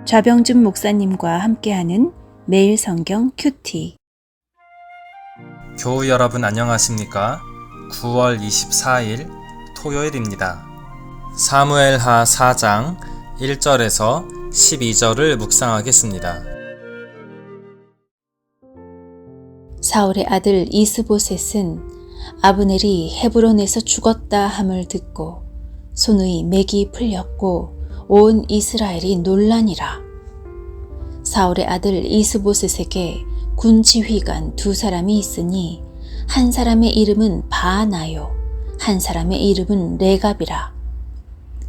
좌병준 목사님과 함께하는 매일 성경 큐티. 교우 여러분 안녕하십니까? 9월 24일 토요일입니다. 사무엘하 4장 1절에서 12절을 묵상하겠습니다. 사울의 아들 이스보셋은 아브넬이 헤브론에서 죽었다 함을 듣고 손의 맥이 풀렸고 온 이스라엘이 놀라니라. 사울의 아들 이스보셋에게 군 지휘관 두 사람이 있으니 한 사람의 이름은 바아나요, 한 사람의 이름은 레갑이라.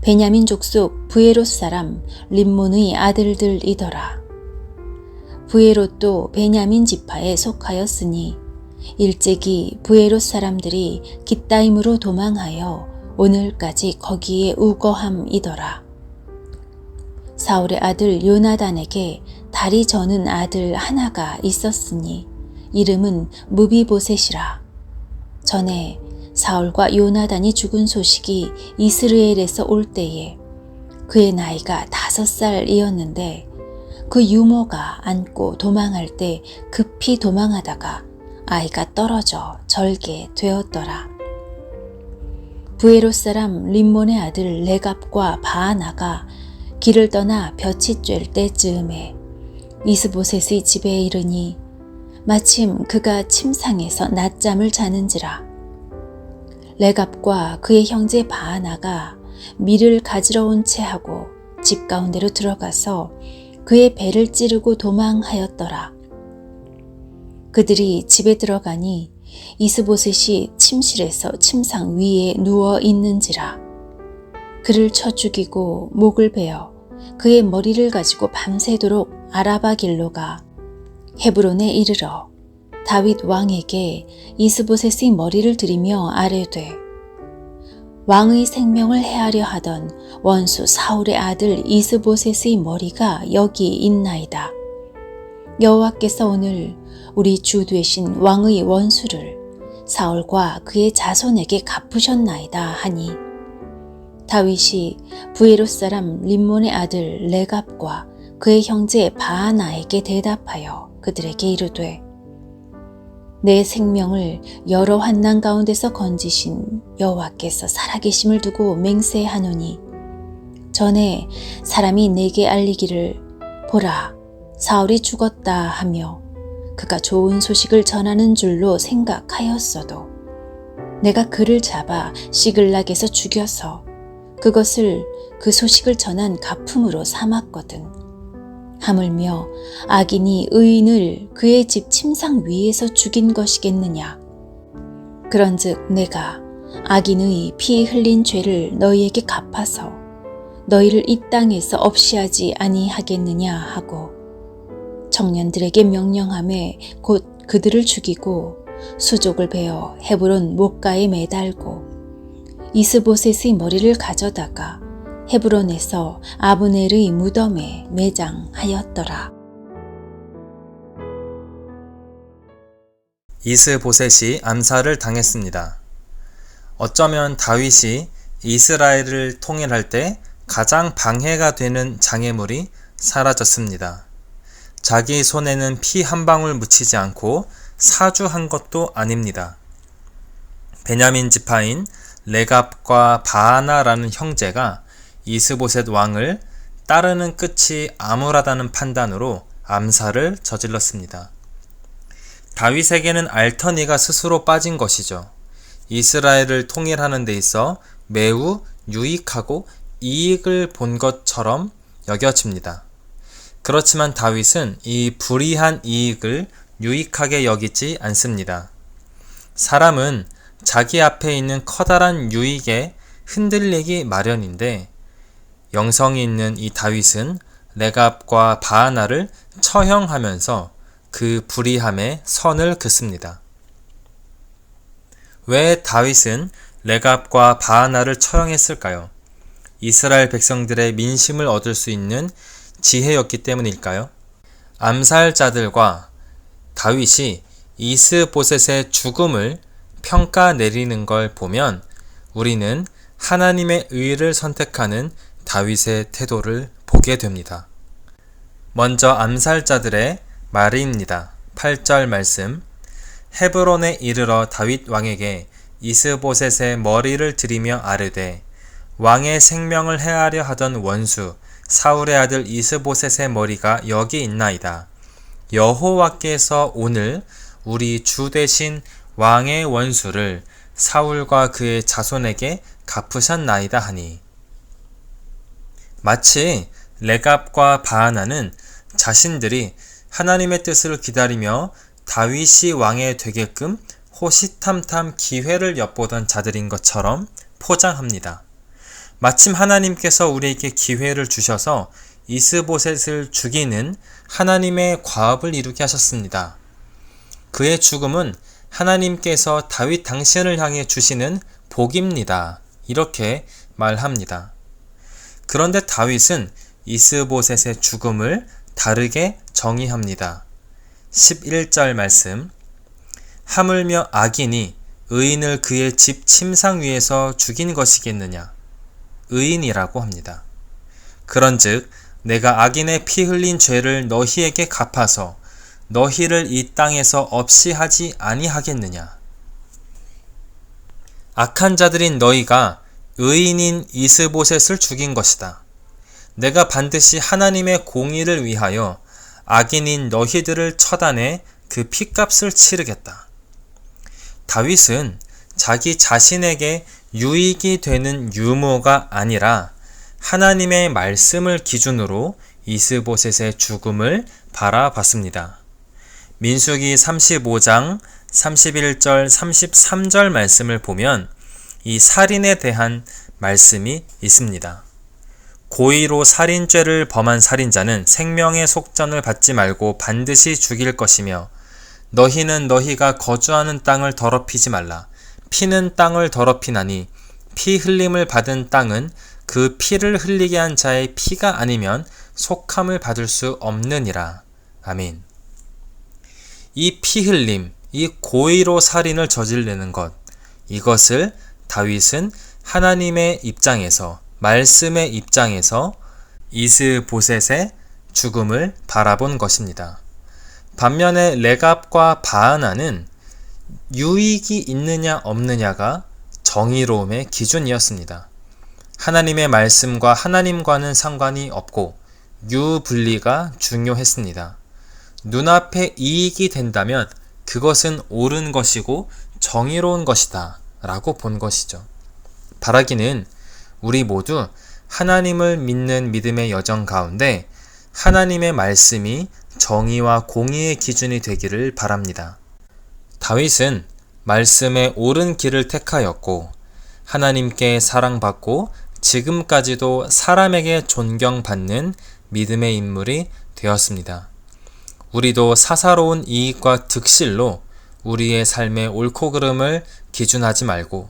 베냐민 족속 브에롯 사람 림몬의 아들들이더라. 브에롯도 베냐민 지파에 속하였으니 일찍이 브에롯 사람들이 깃다임으로 도망하여 오늘까지 거기에 우거함이더라. 사울의 아들 요나단에게 다리 저는 아들 하나가 있었으니 이름은 무비보셋이라. 전에 사울과 요나단이 죽은 소식이 이스라엘에서 올 때에 그의 나이가 5살이었는데 그 유모가 안고 도망할 때 급히 도망하다가 아이가 떨어져 절게 되었더라. 브에롯 사람 림몬의 아들 레갑과 바아나가 길을 떠나 볕이 쬐을 때쯤에 이스보셋의 집에 이르니 마침 그가 침상에서 낮잠을 자는지라. 레갑과 그의 형제 바아나가 밀을 가지러 온 채 하고 집 가운데로 들어가서 그의 배를 찌르고 도망하였더라. 그들이 집에 들어가니 이스보셋이 침실에서 침상 위에 누워 있는지라. 그를 쳐 죽이고 목을 베어 그의 머리를 가지고 밤새도록 아라바 길로 가 헤브론에 이르러 다윗 왕에게 이스보셋의 머리를 들이며 아뢰되 왕의 생명을 해하려 하던 원수 사울의 아들 이스보셋의 머리가 여기 있나이다. 여호와께서 오늘 우리 주 되신 왕의 원수를 사울과 그의 자손에게 갚으셨나이다 하니 다윗이 브에롯 사람 림몬의 아들 레갑과 그의 형제 바아나에게 대답하여 그들에게 이르되 내 생명을 여러 환난 가운데서 건지신 여호와께서 살아계심을 두고 맹세하노니 전에 사람이 내게 알리기를 보라 사울이 죽었다 하며 그가 좋은 소식을 전하는 줄로 생각하였어도 내가 그를 잡아 시글락에서 죽여서 그것을 그 소식을 전한 가품으로 삼았거든. 하물며 악인이 의인을 그의 집 침상 위에서 죽인 것이겠느냐. 그런즉 내가 악인의 피 흘린 죄를 너희에게 갚아서 너희를 이 땅에서 없이하지 아니하겠느냐 하고 청년들에게 명령하매 곧 그들을 죽이고 수족을 베어 헤브론 목가에 매달고 이스보셋의 머리를 가져다가 헤브론에서 아브넬의 무덤에 매장하였더라. 이스보셋이 암살을 당했습니다. 어쩌면 다윗이 이스라엘을 통일할 때 가장 방해가 되는 장애물이 사라졌습니다. 자기 손에는 피 한 방울 묻히지 않고 사주한 것도 아닙니다. 베냐민 지파인 레갑과 바아나라는 형제가 이스보셋 왕을 따르는 끝이 암울하다는 판단으로 암살을 저질렀습니다. 다윗에게는 알터니가 스스로 빠진 것이죠. 이스라엘을 통일하는 데 있어 매우 유익하고 이익을 본 것처럼 여겨집니다. 그렇지만 다윗은 이 불이한 이익을 유익하게 여기지 않습니다. 사람은 자기 앞에 있는 커다란 유익에 흔들리기 마련인데 영성이 있는 이 다윗은 레갑과 바아나를 처형하면서 그 불의함에 선을 긋습니다. 왜 다윗은 레갑과 바아나를 처형했을까요? 이스라엘 백성들의 민심을 얻을 수 있는 지혜였기 때문일까요? 암살자들과 다윗이 이스보셋의 죽음을 평가 내리는 걸 보면 우리는 하나님의 의를 선택하는 다윗의 태도를 보게 됩니다. 먼저 암살자들의 말입니다. 8절 말씀. 헤브론에 이르러 다윗 왕에게 이스보셋의 머리를 들이며 아뢰되 왕의 생명을 해하려 하던 원수 사울의 아들 이스보셋의 머리가 여기 있나이다. 여호와께서 오늘 우리 주 대신 왕의 원수를 사울과 그의 자손에게 갚으셨나이다 하니, 마치 레갑과 바하나는 자신들이 하나님의 뜻을 기다리며 다윗이 왕이 되게끔 호시탐탐 기회를 엿보던 자들인 것처럼 포장합니다. 마침 하나님께서 우리에게 기회를 주셔서 이스보셋을 죽이는 하나님의 과업을 이루게 하셨습니다. 그의 죽음은 하나님께서 다윗 당신을 향해 주시는 복입니다. 이렇게 말합니다. 그런데 다윗은 이스보셋의 죽음을 다르게 정의합니다. 11절 말씀. 하물며 악인이 의인을 그의 집 침상 위에서 죽인 것이겠느냐. 의인이라고 합니다. 그런즉 내가 악인의 피 흘린 죄를 너희에게 갚아서 너희를 이 땅에서 없이 하지 아니하겠느냐. 악한 자들인 너희가 의인인 이스보셋을 죽인 것이다. 내가 반드시 하나님의 공의를 위하여 악인인 너희들을 처단해 그 핏값을 치르겠다. 다윗은 자기 자신에게 유익이 되는 유모가 아니라 하나님의 말씀을 기준으로 이스보셋의 죽음을 바라봤습니다. 민수기 35장 31절 33절 말씀을 보면 이 살인에 대한 말씀이 있습니다. 고의로 살인죄를 범한 살인자는 생명의 속전을 받지 말고 반드시 죽일 것이며 너희는 너희가 거주하는 땅을 더럽히지 말라. 피는 땅을 더럽히나니 피 흘림을 받은 땅은 그 피를 흘리게 한 자의 피가 아니면 속함을 받을 수 없느니라. 아멘. 이 피 흘림, 이 고의로 살인을 저지르는 것, 이것을 다윗은 하나님의 입장에서, 말씀의 입장에서 이스보셋의 죽음을 바라본 것입니다. 반면에 레갑과 바하나는 유익이 있느냐 없느냐가 정의로움의 기준이었습니다. 하나님의 말씀과 하나님과는 상관이 없고 유분리가 중요했습니다. 눈앞에 이익이 된다면 그것은 옳은 것이고 정의로운 것이다 라고 본 것이죠. 바라기는 우리 모두 하나님을 믿는 믿음의 여정 가운데 하나님의 말씀이 정의와 공의의 기준이 되기를 바랍니다. 다윗은 말씀의 옳은 길을 택하였고 하나님께 사랑받고 지금까지도 사람에게 존경받는 믿음의 인물이 되었습니다. 우리도 사사로운 이익과 득실로 우리의 삶의 옳고 그름을 기준하지 말고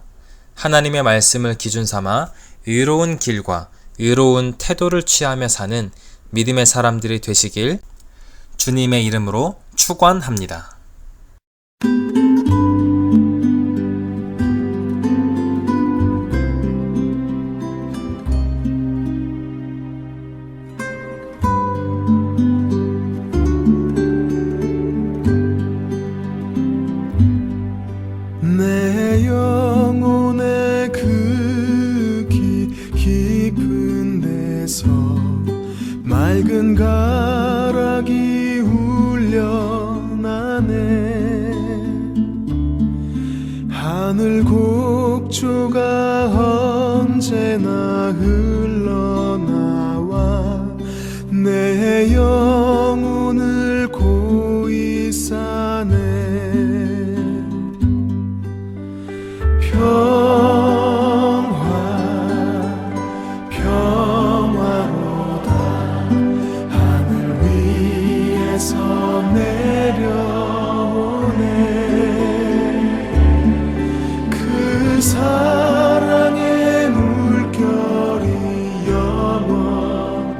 하나님의 말씀을 기준 삼아 의로운 길과 의로운 태도를 취하며 사는 믿음의 사람들이 되시길 주님의 이름으로 축원합니다. 내 영혼의 그 깊은 데서 맑은 가락이 울려나네. 하늘 곡조가 언제나 흘러나와 내 영혼을 고이 싸네. 평화로다 하늘 위에서 내려오네. 그 사랑의 물결이 영원토록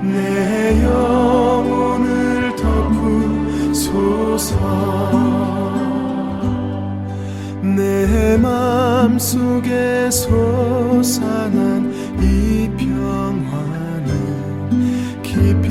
내 영혼을 덮으소서. 내 맘속에 솟아난 이 평화는 깊은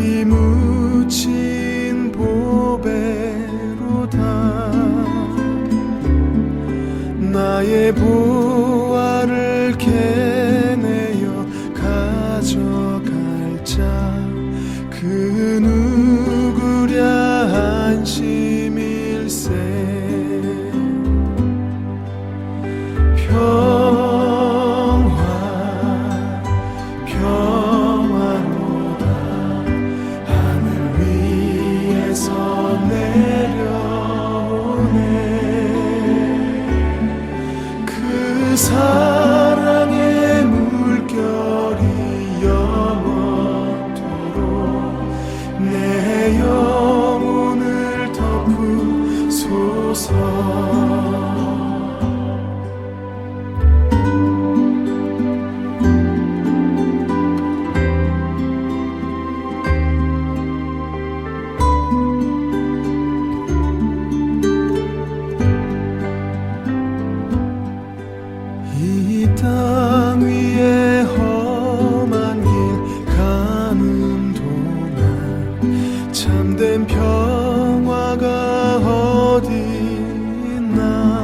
내 영혼을 덮으소서. 이 땅 위에 험한 길 가는 동안 참된 평화가 어디 있나.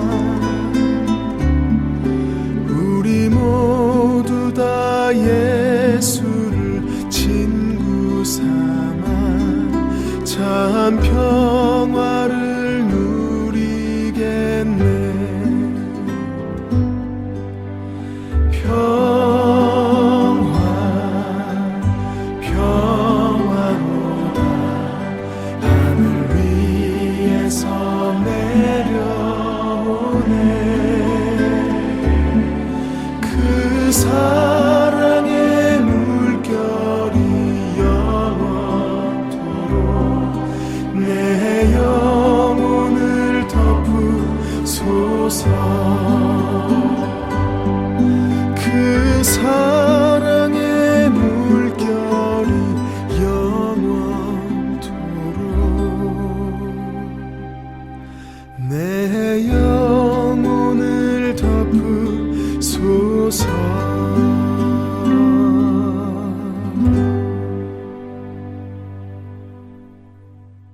우리 모두 다 예수를 친구 삼아 참 평화를 누리겠네. 평화로다 하늘 위에서 내려오네. 그 사랑의 물결이 영원토록 내 영혼을 덮으소서. 그 사랑의 물결이 영원토록 내 영혼을 덮으소서.